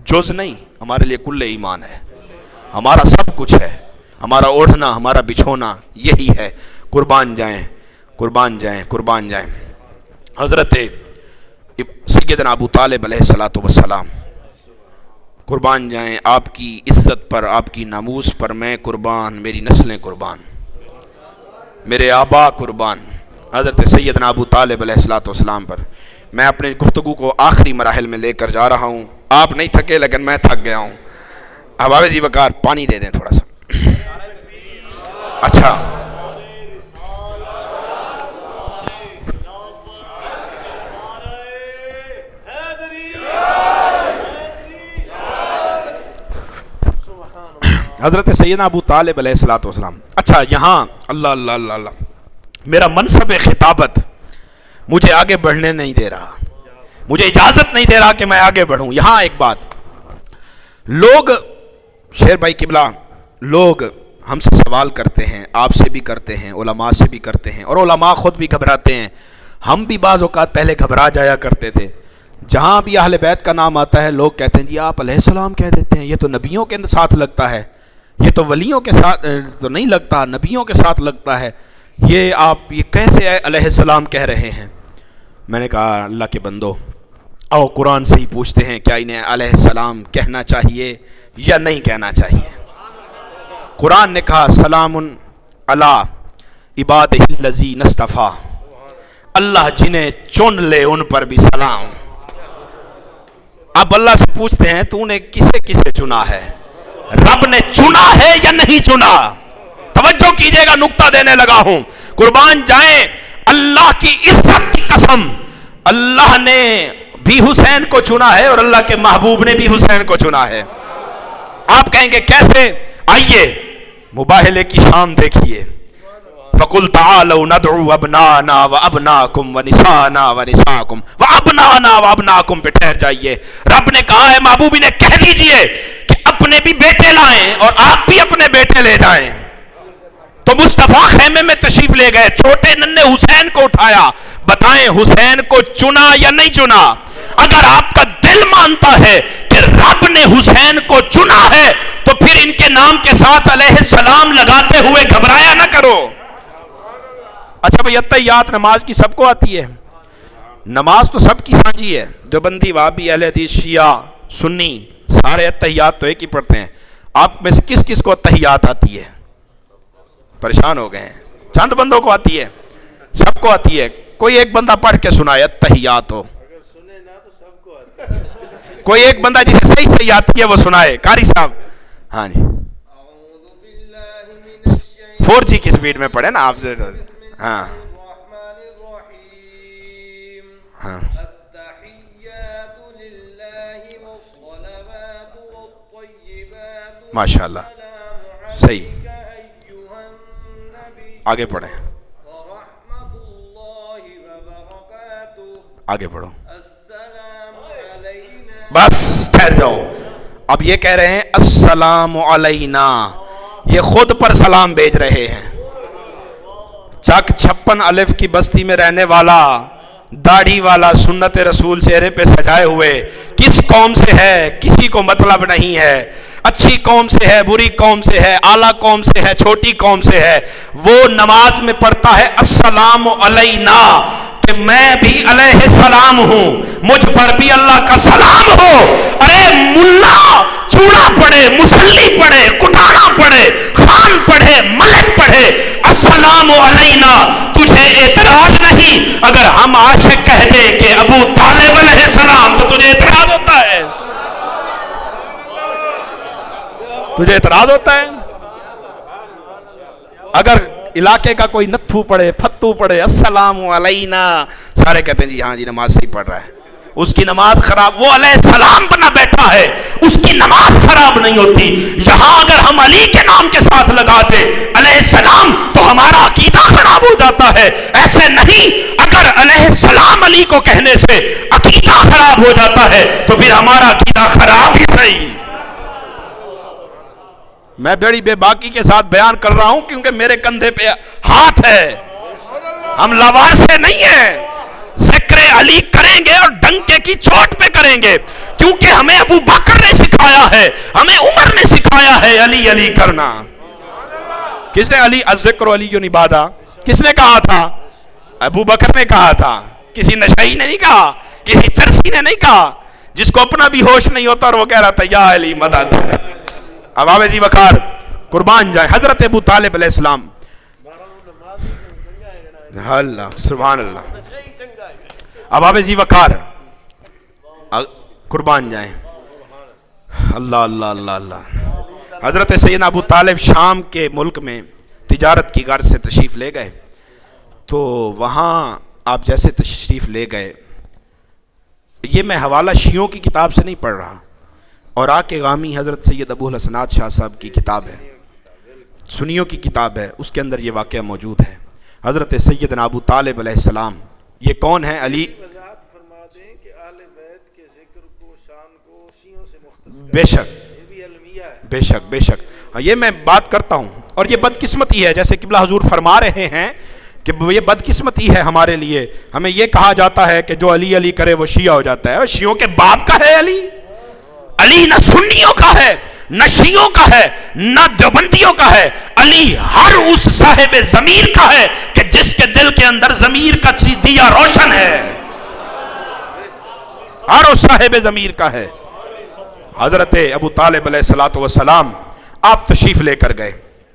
جز نہیں، ہمارے لیے کل ایمان ہے، ہمارا سب کچھ ہے، ہمارا اوڑھنا، ہمارا بچھونا یہی ہے۔ قربان جائیں، قربان جائیں، قربان جائیں۔ حضرت سیدنا ابو طالب علیہ السلام، قربان جائیں آپ کی عزت پر، آپ کی ناموس پر میں قربان، میری نسلیں قربان، میرے آبا قربان، حضرت سیدنا ابو طالب علیہ السلام پر۔ میں اپنے گفتگو کو آخری مراحل میں لے کر جا رہا ہوں، آپ نہیں تھکے لیکن میں تھک گیا ہوں۔ احباب ذی وقار پانی دے دیں تھوڑا سا۔ اچھا حضرت سیدنا ابو طالب علیہ السلام، اچھا یہاں اللہ اللہ اللہ اللہ، میرا منصب خطابت مجھے آگے بڑھنے نہیں دے رہا، مجھے اجازت نہیں دے رہا کہ میں آگے بڑھوں۔ یہاں ایک بات، لوگ شیر بھائی قبلہ، لوگ ہم سے سوال کرتے ہیں، آپ سے بھی کرتے ہیں، علماء سے بھی کرتے ہیں، اور علماء خود بھی گھبراتے ہیں، ہم بھی بعض اوقات پہلے گھبرا جایا کرتے تھے۔ جہاں بھی اہل بیت کا نام آتا ہے لوگ کہتے ہیں جی آپ علیہ السلام کہہ دیتے ہیں، یہ تو نبیوں کے ساتھ لگتا ہے، یہ تو ولیوں کے ساتھ تو نہیں لگتا، نبیوں کے ساتھ لگتا ہے، یہ آپ یہ کیسے علیہ السلام کہہ رہے ہیں؟ میں نے کہا اللہ کے بندو، آؤ قرآن سے ہی پوچھتے ہیں کیا انہیں علیہ السلام کہنا چاہیے یا نہیں کہنا چاہیے۔ قرآن نے کہا سلام علی عبادہ الذین اصطفیٰ، اللہ جنہیں چن لے ان پر بھی سلام۔ اب اللہ سے پوچھتے ہیں تو نے کسے کسے چنا ہے؟ رب نے چنا ہے یا نہیں چنا؟ توجہ کیجئے گا، نکتہ دینے لگا ہوں۔ قربان جائیں اللہ کی عزت کی قسم، اللہ نے بھی حسین کو چنا ہے اور اللہ کے محبوب نے بھی حسین کو چنا ہے۔ آپ کہیں گے کیسے؟ آئیے مباہلے کی شان دیکھیے، فَقُلْ تَعَالَوْا نَدْعُوا أَبْنَاءَنَا وَأَبْنَاءَكُمْ وَنِسَاءَنَا وَنِسَاءَكُمْ وَأَبْنَاءَنَا وَأَبْنَاءَكُمْ پہ ٹھہر جائیے۔ رب نے کہا ہے محبوب انہیں کہہ دیجئے کہ اپنے بھی بیٹے لائیں اور آپ بھی اپنے بیٹے لے جائیں۔ تو مصطفیٰ خیمے میں تشریف لے گئے، چھوٹے ننھے حسین کو اٹھایا، بتائیں حسین کو چنا یا نہیں چنا؟ اگر آپ کا دل مانتا ہے کہ رب نے حسین کو چنا ہے تو پھر ان کے نام کے ساتھ علیہ السلام لگاتے ہوئے گھبرایا نہ کرو۔ اچھا بھئی اتحیات نماز کی سب کو آتی ہے؟ نماز تو سب کی سانجی ہے، دیوبندی، وہابی، اہل حدیث، شیعہ، سنی، سارے اتحیات تو ایک ہی پڑھتے ہیں۔ آپ میں سے کس کس کو اتحیات آتی ہے؟ پریشان ہو گئے ہیں، چند بندوں کو آتی ہے؟ سب کو آتی ہے۔ کوئی ایک بندہ پڑھ کے سنائے اتحیات ہو، کوئی ایک بندہ جسے صحیح صحیح آتی ہے وہ سنائے۔ قاری صاحب، ہاں جی 4G کی سپیڈ میں پڑھے نا آپ سے۔ ہاں ہاں ماشاء اللہ، صحیح، آگے پڑھیں، آگے پڑھو، بس ٹھہر جاؤ۔ اب یہ کہہ رہے ہیں السلام علینا، یہ خود پر سلام بھیج رہے ہیں۔ چک 56 الف کی بستی میں رہنے والا، داڑھی والا، سنت رسول چہرے پہ سجائے ہوئے، کس قوم سے ہے کسی کو مطلب نہیں ہے، اچھی قوم سے ہے، بری قوم سے ہے، اعلیٰ قوم سے ہے، چھوٹی قوم سے ہے، وہ نماز میں پڑھتا ہے السلام علینا، کہ میں بھی علیہ السلام ہوں، مجھ پر بھی اللہ کا سلام ہو۔ ارے ملا چوڑا پڑھے، مسلی پڑھے، کٹانا پڑھے، خان پڑھے، ملک پڑھے، السلام علینا، تجھے اعتراض نہیں؟ اگر ہم عاشق کہہ دیں کہ ابو طالب علیہ السلام تو تجھے اعتراض ہوتا ہے؟ تجھے اعتراض ہوتا ہے؟ اگر علاقے کا کوئی نتھو پڑھے، پھتو پڑھے السلام علینا، سارے کہتے ہیں جی ہاں جی نماز صحیح پڑھ رہا ہے، اس کی نماز خراب، وہ علیہ السلام بنا بیٹھا ہے، اس کی نماز خراب نہیں ہوتی۔ یہاں اگر ہم علی کے نام کے ساتھ لگاتے علیہ السلام تو ہمارا عقیدہ خراب ہو جاتا ہے۔ ایسے نہیں، اگر علیہ السلام علی کو کہنے سے عقیدہ خراب ہو جاتا ہے تو پھر ہمارا عقیدہ خراب ہی صحیح۔ میں بڑی بے باکی کے ساتھ بیان کر رہا ہوں کیونکہ میرے کندھے پہ ہاتھ ہے، ہم لاوارثے نہیں ہیں، ذکر علی کریں گے اور ڈنکے کی چوٹ پہ کریں گے، کیونکہ ہمیں ابو بکر نے سکھایا ہے، ہمیں عمر نے سکھایا ہے علی علی کرنا۔ کس نے علی الذکر علی عبادہ کس نے کہا تھا؟ ابو بکر نے کہا تھا، کسی نشئی نے نہیں کہا، کسی چرسی نے نہیں کہا، جس کو اپنا بھی ہوش نہیں ہوتا اور وہ کہہ رہا تھا یا علی مدد۔ اب آویزی وقار قربان جائے حضرت ابو طالب علیہ السلام، اللہ سبحان اللہ، اب آویزی وقار قربان جائیں، اللہ اللہ اللہ اللہ۔ حضرت سیدنا ابو طالب شام کے ملک میں تجارت کی غرض سے تشریف لے گئے، تو وہاں آپ جیسے تشریف لے گئے، یہ میں حوالہ شیعوں کی کتاب سے نہیں پڑھ رہا، اور آکے غامی حضرت سید ابو الحسنات شاہ صاحب کی کتاب ہے، سنیوں کی کتاب ہے، اس کے اندر یہ واقعہ موجود ہے۔ حضرت سیدنا ابو طالب علیہ السلام یہ کون ہیں؟ علی، بے شک بے شک بے شک، یہ میں بات کرتا ہوں، اور یہ بدقسمتی ہے، جیسے قبلہ حضور فرما رہے ہیں کہ یہ بدقسمتی ہے ہمارے لیے، ہمیں یہ کہا جاتا ہے کہ جو علی علی کرے وہ شیعہ ہو جاتا ہے۔ اور شیعوں کے باپ کا ہے علی؟ علی نہ سنیوں کا ہے، نہ شیعوں کا ہے، نہ دیوبندیوں کا ہے، علی ہر اس صاحب ضمیر کا ہے کہ جس کے دل کے اندر ضمیر کا دیا روشن ہے، ہر اس صاحب ضمیر کا ہے۔ حضرت ابو طالب علیہ السلام آپ تشریف لے کر گئے،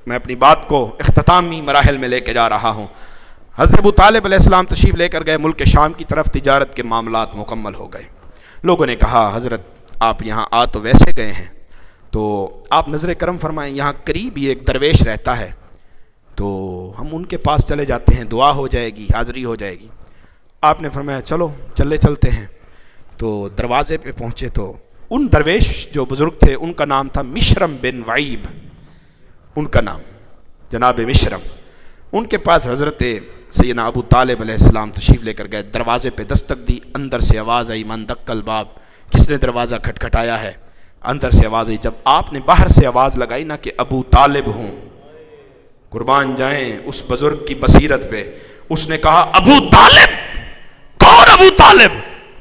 میں اپنی بات کو اختتامی مراحل میں لے کے جا رہا ہوں۔ حضرت ابو طالب علیہ السلام تشریف لے کر گئے ملک شام کی طرف، تجارت کے معاملات مکمل ہو گئے۔ لوگوں نے کہا حضرت آپ یہاں آ تو ویسے گئے ہیں، تو آپ نظر کرم فرمائیں، یہاں قریب ہی ایک درویش رہتا ہے، تو ہم ان کے پاس چلے جاتے ہیں، دعا ہو جائے گی، حاضری ہو جائے گی۔ آپ نے فرمایا چلو چلتے ہیں۔ تو دروازے پہ پہنچے تو ان درویش جو بزرگ تھے ان کا نام تھا مشرم بن وعیب، ان کا نام جناب مشرم۔ ان کے پاس حضرت سیدنا ابو طالب علیہ السلام تشریف لے کر گئے، دروازے پہ دستک دی، اندر سے آواز آئی من دق الباب، کس نے دروازہ کھٹکھٹایا ہے؟ اندر سے آواز آئی، جب آپ نے باہر سے آواز لگائی نا کہ ابو طالب ہوں، قربان جائیں اس بزرگ کی بصیرت پہ، اس نے کہا ابو طالب؟ کون ابو طالب؟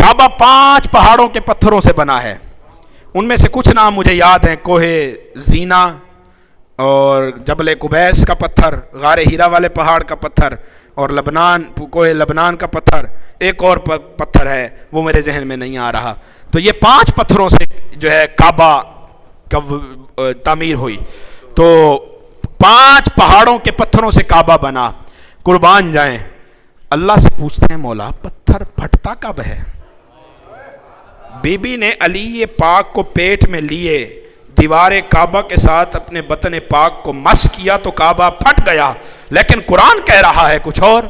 کعبہ 5 پہاڑوں کے پتھروں سے بنا ہے. ان میں سے کچھ نام مجھے یاد ہیں: کوہ زینا اور جبل قبیس کا پتھر، غار ہیرا والے پہاڑ کا پتھر، اور لبنان، کوہ لبنان کا پتھر. ایک اور پتھر ہے وہ میرے ذہن میں نہیں آ رہا. تو یہ 5 پتھروں سے جو ہے کعبہ کا تعمیر ہوئی. تو 5 پہاڑوں کے پتھروں سے کعبہ بنا. قربان جائیں، اللہ سے پوچھتے ہیں مولا پتھر پھٹتا کب ہے؟ بی بی نے علی پاک کو پیٹ میں لیے، دیوار کعبہ کے ساتھ اپنے بطن پاک کو مس کیا تو کعبہ پھٹ گیا. لیکن قرآن کہہ رہا ہے کچھ اور.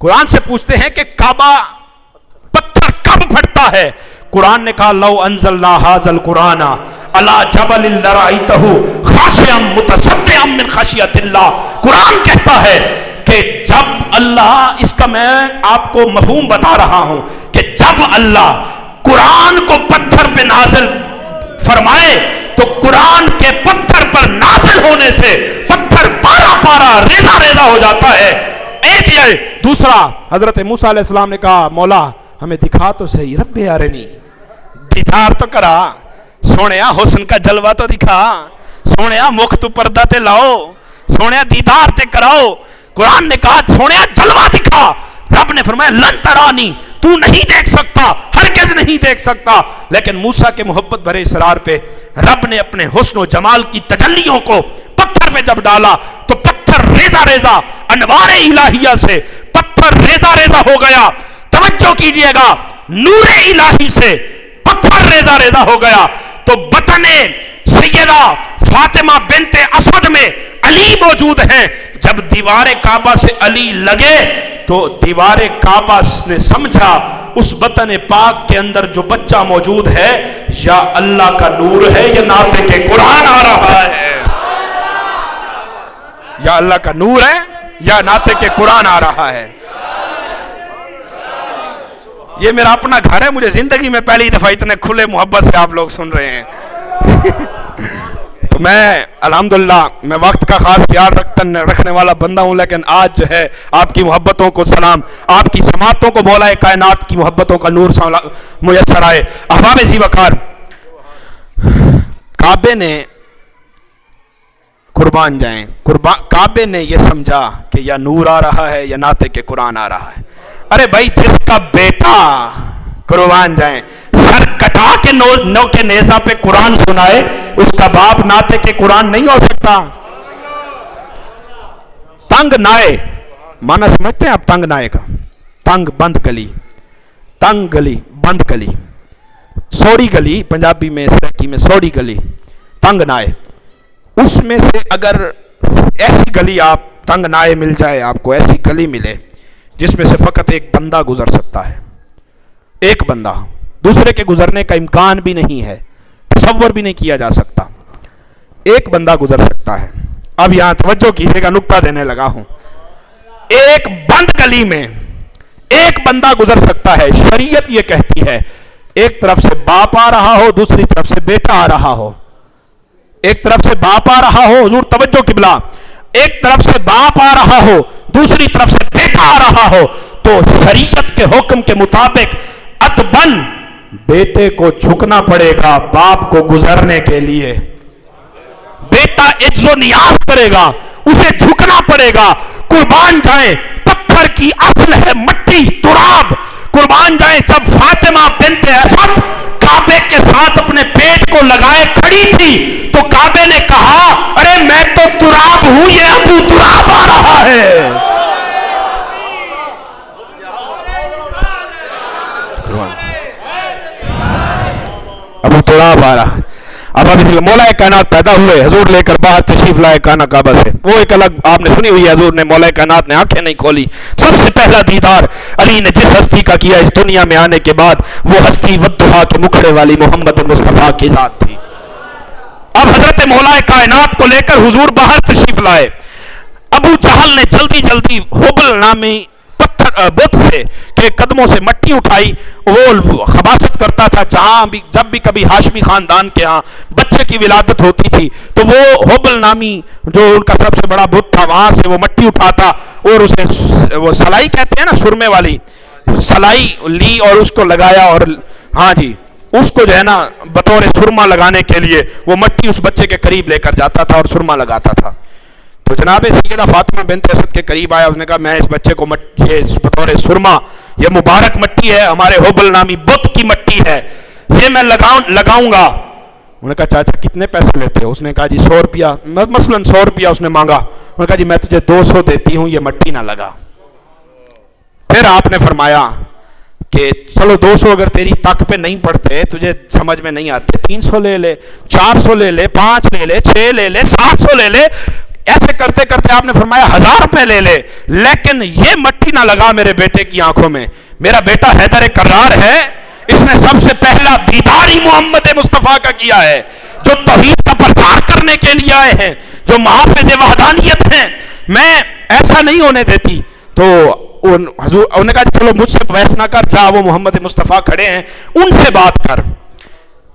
قرآن سے پوچھتے ہیں کہ کعبہ پتھر کب پھٹتا ہے؟ قرآن نے کہا لو انزلنا ھذا القرآن علی جبل لرأیتہ خاشعا متصدعا من خشیۃ اللہ. قرآن کہتا ہے کہ جب اللہ، اس کا میں آپ کو مفہوم بتا رہا ہوں کہ جب اللہ قرآن کو پتھر پہ نازل فرمائے تو قرآن کے پتھر پر نازل ہونے سے پتھر پارا پارا ریزہ ریزہ ہو جاتا ہے. ایک یہ. دوسرا، حضرت موسیٰ علیہ السلام نے کہا مولا ہمیں دکھا تو صحیح، رب ارنی، دیدار تو کرا، سونیا حسن کا جلوہ تو دکھا، سونیا مخ تو پردہ تے لاؤ، سونیا دیدار تے کراؤ. قرآن نے کہا سونیا جلوہ دکھا. رب نے فرمایا لن ترانی، تو نہیں دیکھ سکتا، ہرگز نہیں دیکھ سکتا. لیکن موسیٰ کے محبت بھرے اصرار پہ رب نے اپنے حسن و جمال کی تجلیوں کو پتھر پہ جب ڈالا تو پتھر ریزہ ریزہ، انوار الہیہ سے پتھر ریزہ ریزہ ہو گیا. توجہ کیجئے گا، نور الہی سے پتھر ریزہ ریزہ ہو گیا. تو بطن سیدہ فاطمہ بنت اسد میں علی موجود ہیں. جب دیوار کعبہ سے علی لگے تو دیوار کعبہ نے سمجھا اس بطن پاک کے اندر جو بچہ موجود ہے یا اللہ کا نور ہے یا ناطق قرآن آ رہا ہے، یا اللہ کا نور ہے یا ناطق قرآن آ رہا ہے. یہ میرا اپنا گھر ہے، مجھے زندگی میں پہلی دفعہ اتنے کھلے محبت سے آپ لوگ سن رہے ہیں. تو میں الحمدللہ میں وقت کا خاص خیال رکھنے والا بندہ ہوں، لیکن آج جو ہے آپ کی محبتوں کو سلام، آپ کی سماعتوں کو مولا کائنات کی محبتوں کا نور میسر آئے. احباب ذی وقار، کعبے نے، قربان جائیں، کعبے نے یہ سمجھا کہ یا نور آ رہا ہے یا ناطق قرآن آ رہا ہے. ارے بھائی جس کا بیٹا، قربان جائیں، سر کٹا کے نو کے نیزہ پہ قرآن سنائے، اس کا باپ ناطق قرآن نہیں ہو سکتا. تنگ نائے مانا سمجھتے ہیں آپ؟ تنگ نائے کا تنگ بند گلی، تنگ گلی بند گلی، سوڑی گلی پنجابی میں، سرکی میں سوڑی گلی، تنگ نائے. اس میں سے اگر ایسی گلی آپ تنگ نائے مل جائے، آپ کو ایسی گلی ملے جس میں سے فقط ایک بندہ گزر سکتا ہے، ایک بندہ، دوسرے کے گزرنے کا امکان بھی نہیں ہے، تصور بھی نہیں کیا جا سکتا، ایک بندہ گزر سکتا ہے. اب یہاں توجہ کیجیے گا، نکتہ دینے لگا ہوں. ایک بند گلی میں ایک بندہ گزر سکتا ہے. شریعت یہ کہتی ہے ایک طرف سے باپ آ رہا ہو، دوسری طرف سے بیٹا آ رہا ہو. ایک طرف سے باپ آ رہا ہو، حضور توجہ قبلہ، ایک طرف سے باپ آ رہا ہو، دوسری طرف سے بیٹا آ رہا ہو، تو شریعت کے حکم کے مطابق ادبن بیٹے کو جھکنا پڑے گا باپ کو گزرنے کے لیے. بیٹا عجز و نیاز کرے گا، اسے جھکنا پڑے گا. قربان جائیں، پتھر کی اصل ہے مٹی، تراب. قربان جائیں، جب فاطمہ بنت اسد کعبے کے ساتھ اپنے پیٹ کو لگائے کھڑی تھی تو کعبے نے کہا ارے میں تو تراب ہوں، یہ ابو تراب آ رہا ہے. ابو تراب آ رہا. اب مولا کائنات پیدا ہوئے، حضور لے کر باہر تشریف لائے کانا کعبہ سے. وہ ایک الگ آپ نے سنی ہوئی ہے، حضور نے مولا کائنات نے آنکھیں نہیں کھولی. سب سے پہلا دیدار علی نے جس ہستی کا کیا اس دنیا میں آنے کے بعد، وہ ہستی والضحیٰ کے مکھڑے والی محمد مصطفیٰ کی ذات تھی. اب حضرت مولا کائنات کو لے کر حضور باہر تشریف لائے. ابو جہل نے جلدی جلدی ہوبل نامی بت سے کہ قدموں سے مٹی اٹھائی. وہ خباثت کرتا تھا، جہاں بھی جب بھی کبھی ہاشمی خاندان کے ہاں بچے کی ولادت ہوتی تھی تو وہ ہوبل نامی جو ان کا سب سے بڑا بت تھا، وہاں سے وہ مٹی اٹھاتا اور اسے وہ سلائی کہتے ہیں نا، سرمے والی، سلائی لی اور اس کو لگایا, اور ہاں جی اس کو جو ہے نا بطور سرما لگانے کے لیے وہ مٹی اس بچے کے قریب لے کر جاتا تھا اور سرما لگاتا تھا. تو جناب سیدہ فاطمہ بنت اسد کے قریب آیا, اس نے کہا میں اس بچے کو یہ بطور سرما, یہ مبارک مٹی ہے, ہمارے ہوبل نامی بت کی مٹی ہے, یہ میں لگاؤں گا. انہوں نے کہا چاچا کتنے پیسے لیتے ہو؟ اس نے کہا جی 100 روپیہ, مثلا 100 روپیہ اس نے مانگا. انہوں نے کہا جی میں تجھے 200 دیتی ہوں, یہ مٹی نہ لگا. پھر آپ نے فرمایا کہ چلو 200 اگر تیری تک پہ نہیں پڑتے, تجھے سمجھ میں نہیں آتے, 300 لے لے, 400 لے لے, 5 لے لے, 6 لے لے, 700 لے لے. ایسے کرتے کرتے آپ نے فرمایا 1000 روپے لے لے, لیکن یہ مٹی نہ لگا میرے بیٹے کی آنکھوں میں. میرا بیٹا حیدر کرار ہے, اس نے سب سے پہلا دیدار ہی محمد مصطفیٰ کا کیا ہے, جو توحید کا پرچار کرنے کے لیے آئے ہیں, جو محافظ وحدانیت ہیں. میں ایسا نہیں ہونے دیتی. تو انہوں نے کہا چلو مجھ سے بحث نہ کر, جا وہ محمد مصطفیٰ کھڑے ہیں ان سے بات کر,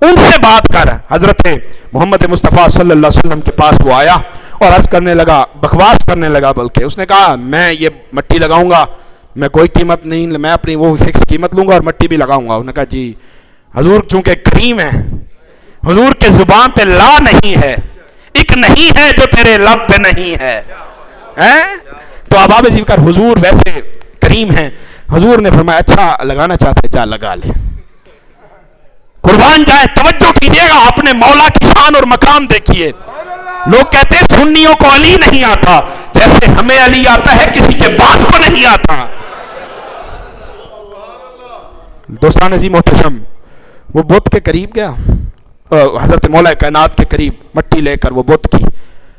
ان سے بات کر. حضرت محمد مصطفیٰ صلی اللہ علیہ وسلم کے پاس وہ آیا اور عرض کرنے لگا, بکواس کرنے لگا, بلکہ اس نے کہا میں یہ مٹی لگاؤں گا, میں کوئی قیمت نہیں, میں اپنی وہ فکس قیمت لوں گا اور مٹی بھی لگاؤں گا. انہوں نے کہا جی حضور چونکہ کریم ہے, حضور کے زبان پہ لا نہیں ہے, ایک نہیں ہے جو تیرے لب پہ نہیں ہے. تو اب آپ کر حضور ویسے کریم ہیں. حضور نے فرمایا اچھا لگانا چاہتے جا لگا لے. قربان جائے, توجہ کیجیے گا, اپنے مولا کی شان اور مقام دیکھیے. لوگ کہتے ہیں سنیوں کو علی نہیں آتا, جیسے ہمیں علی آتا ہے کسی کے باپ کو نہیں آتا. دوستان عزیز محتشم, وہ بت کے قریب گیا, حضرت مولا کائنات کے قریب مٹی لے کر, وہ بت کی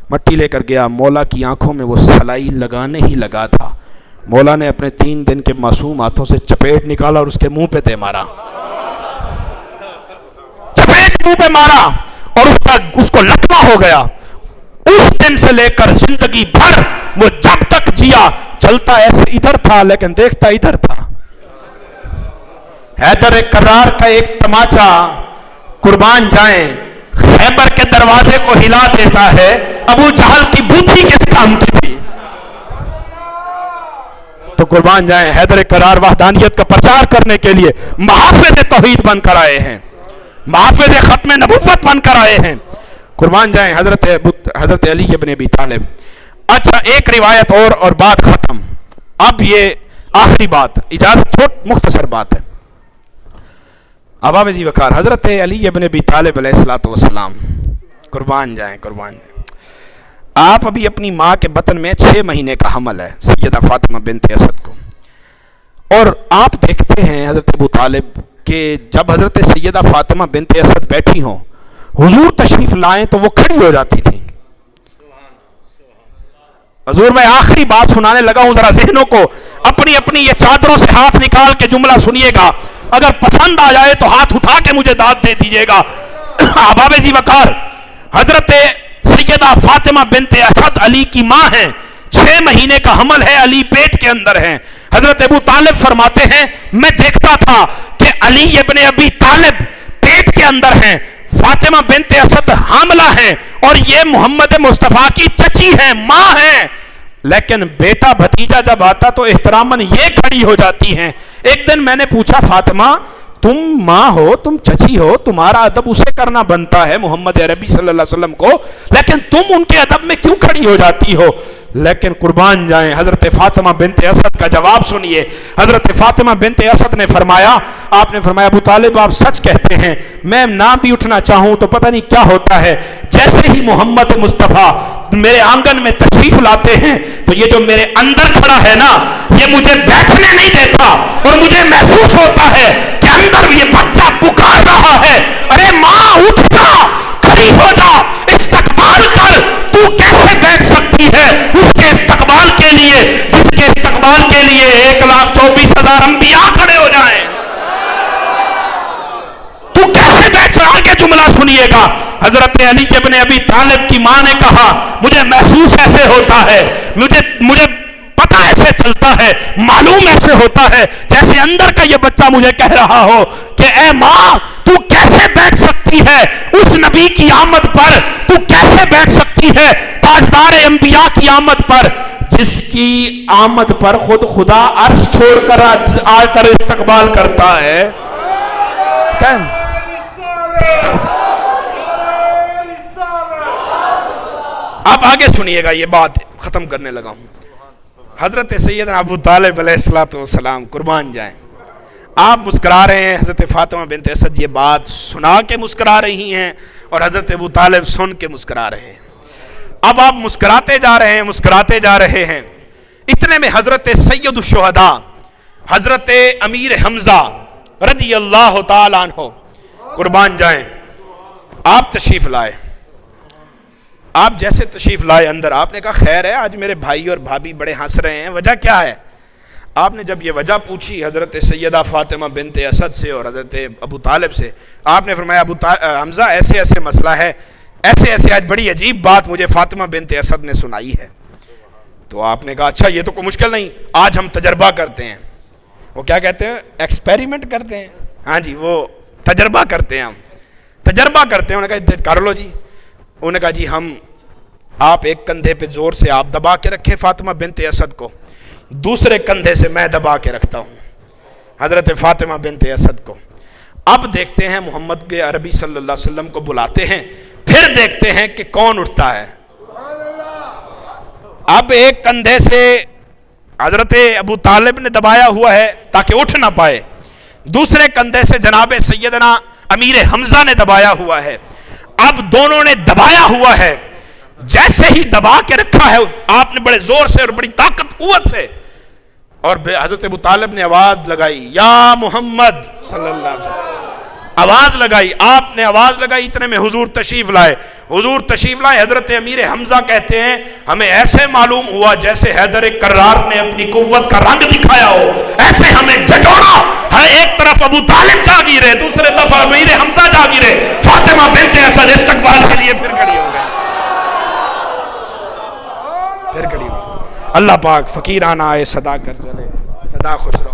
مٹی لے کر گیا. مولا کی آنکھوں میں وہ سلائی لگانے ہی لگا تھا, مولا نے اپنے 3 دن کے معصوم ہاتھوں سے چپیٹ نکالا اور اس کے منہ پہ دے مارا, چپیٹ منہ پہ مارا اور اس کو لطمہ ہو گیا. اس دن سے لے کر زندگی بھر وہ جب تک جیا, چلتا ایسے ادھر تھا لیکن دیکھتا ادھر تھا. حیدر کرار کا ایک تماچا قربان جائیں خیبر کے دروازے کو ہلا دیتا ہے. ابو جہل کی بوتھی کس کام کی تھی؟ تو قربان جائیں حیدر کرار وحدانیت کا پرچار کرنے کے لیے محافظ توحید بن کر آئے ہیں, محافظ ختم نبوت بن کر آئے ہیں. قربان جائیں حضرت علی ابن ابی طالب. اچھا ایک روایت اور بات ختم. اب یہ آخری بات, اجازت مختصر بات ہے. اب آپ جی وقار حضرت علی ابن ابی طالب علیہ الصلوۃ والسلام, قربان جائیں آپ ابھی اپنی ماں کے بطن میں 6 مہینے کا حمل ہے سیدہ فاطمہ بنت اسد کو, اور آپ دیکھتے ہیں حضرت ابو طالب کہ جب حضرت سیدہ فاطمہ بنت اسد بیٹھی ہوں, حضور تشریف لائیں تو وہ کھڑی ہو جاتی تھی. حضور میں آخری بات سنانے لگا ہوں, ذرا ذہنوں کو اپنی اپنی یہ چادروں سے ہاتھ نکال کے جملہ سنیے گا, اگر پسند آ جائے تو ہاتھ اٹھا کے مجھے داد دے دیجیے گا. احباب ذی وقار, حضرت سیدہ فاطمہ بنت اسد علی کی ماں ہیں, 6 مہینے کا حمل ہے, علی پیٹ کے اندر ہیں. حضرت ابو طالب فرماتے ہیں میں دیکھتا تھا کہ علی ابن ابی طالب پیٹ کے اندر ہیں, فاطمہ بنت اسد حاملہ ہیں, اور یہ محمد مصطفیٰ کی چچی ہیں, ماں ہیں. لیکن بیٹا بھتیجا جب آتا تو احتراماً یہ کھڑی ہو جاتی ہیں. ایک دن میں نے پوچھا فاطمہ تم ماں ہو, تم چچی ہو, تمہارا ادب اسے کرنا بنتا ہے محمد عربی صلی اللہ علیہ وسلم کو, لیکن تم ان کے ادب میں کیوں کھڑی ہو جاتی ہو؟ لیکن قربان جائیں حضرت فاطمہ بنت اسد کا جواب سنیے. حضرت فاطمہ بنت اسد نے فرمایا, آپ نے فرمایا ابو طالب آپ سچ کہتے ہیں, میں نہ بھی اٹھنا چاہوں تو پتہ نہیں کیا ہوتا ہے. جیسے ہی محمد مصطفیٰ میرے آنگن میں تشریف لاتے ہیں تو یہ جو میرے اندر کھڑا ہے نا, یہ مجھے بیٹھنے نہیں دیتا, اور مجھے محسوس ہوتا ہے کہ اندر یہ بچہ پکار رہا ہے, ارے ماں اٹھ جا, کھڑی ہو جا, استقبال کر. تو کیسے بیٹھ سکتی ہے اس کے استقبال کے لیے جس کے استقبال کے لیے 1,24,000 انبیاء کھڑے ہو جائیں؟ تو کیسے بیٹھ سکتی؟ آگے جملہ سنیے گا. حضرت علی ابن ابی طالب کی ماں نے کہا مجھے محسوس ایسے ہوتا ہے, مجھے پتہ ایسے چلتا ہے, معلوم ایسے ہوتا ہے جیسے اندر کا یہ بچہ مجھے کہہ رہا ہو کہ اے ماں تو کیسے بیٹھ سکتی ہے اس نبی کی آمد پر, تو کیسے بیٹھ سکتی ہے تاجدار انبیاء کی آمد پر. جس کی آمد پر خود خدا عرش چھوڑ کر آ کر استقبال کرتا ہے. اب آگے سنیے گا، یہ بات ختم کرنے لگا ہوں. حضرت سیدنا ابو طالب علیہ السلام قربان جائیں، آپ مسکرا رہے ہیں، حضرت فاطمہ بنت اسد یہ بات سنا کے مسکرا رہی ہیں اور حضرت ابو طالب سن کے مسکرا رہے ہیں. اب آپ مسکراتے جا رہے ہیں، مسکراتے جا رہے ہیں. اتنے میں حضرت سید الشہداء حضرت امیر حمزہ رضی اللہ تعالیٰ عنہ قربان جائیں، آپ تشریف لائے. آپ جیسے تشریف لائے اندر، آپ نے کہا خیر ہے، آج میرے بھائی اور بھابھی بڑے ہنس رہے ہیں، وجہ کیا ہے؟ آپ نے جب یہ وجہ پوچھی حضرت سیدہ فاطمہ بنت اسد سے اور حضرت ابو طالب سے، آپ نے فرمایا حمزہ ایسے ایسے مسئلہ ہے، ایسے ایسے آج بڑی عجیب بات مجھے فاطمہ بنت اسد نے سنائی ہے. تو آپ نے کہا اچھا یہ تو کوئی مشکل نہیں، آج ہم تجربہ کرتے ہیں. وہ کیا کہتے ہیں؟ ایکسپیریمنٹ کرتے ہیں. ہاں جی، وہ تجربہ کرتے ہیں، ہم تجربہ کرتے ہیں. انہوں نے کہا کر لو جی. انہوں نے کہا جی آپ ایک کندھے پہ زور سے آپ دبا کے رکھیں فاطمہ بنت اسد کو، دوسرے کندھے سے میں دبا کے رکھتا ہوں حضرت فاطمہ بنت اسد کو. اب دیکھتے ہیں محمد عربی صلی اللہ علیہ وسلم کو بلاتے ہیں، پھر دیکھتے ہیں کہ کون اٹھتا ہے. اب ایک کندھے سے حضرت ابو طالب نے دبایا ہوا ہے تاکہ اٹھ نہ پائے، دوسرے کندھے سے جناب سیدنا امیر حمزہ نے دبایا ہوا ہے. اب دونوں نے دبایا ہوا ہے، جیسے ہی دبا کے رکھا ہے آپ نے بڑے زور سے اور بڑی طاقت قوت سے، اور حضرت ابو طالب نے آواز لگائی یا محمد صلی اللہ علیہ وسلم، آواز لگائی. آپ نے آواز لگائی، اتنے میں حضور تشریف لائے. حضور تشریف لائے. حضرت امیر حمزہ کہتے ہیں ہمیں ایسے معلوم ہوا جیسے حیدر کرار نے اپنی قوت کا رنگ دکھایا ہو، ایسے ہمیں جھجوڑا ہے. ایک طرف ابو طالب جاگی رہے، دوسرے طرف امیر حمزہ جاگی رہے. فاطمہ بنت اسد استقبال کے لیے پھر کھڑی ہو گئی، پھر کھڑی ہو گئی. اللہ پاک فقیرانہ صدا کر چلے، صدا خوش رہو.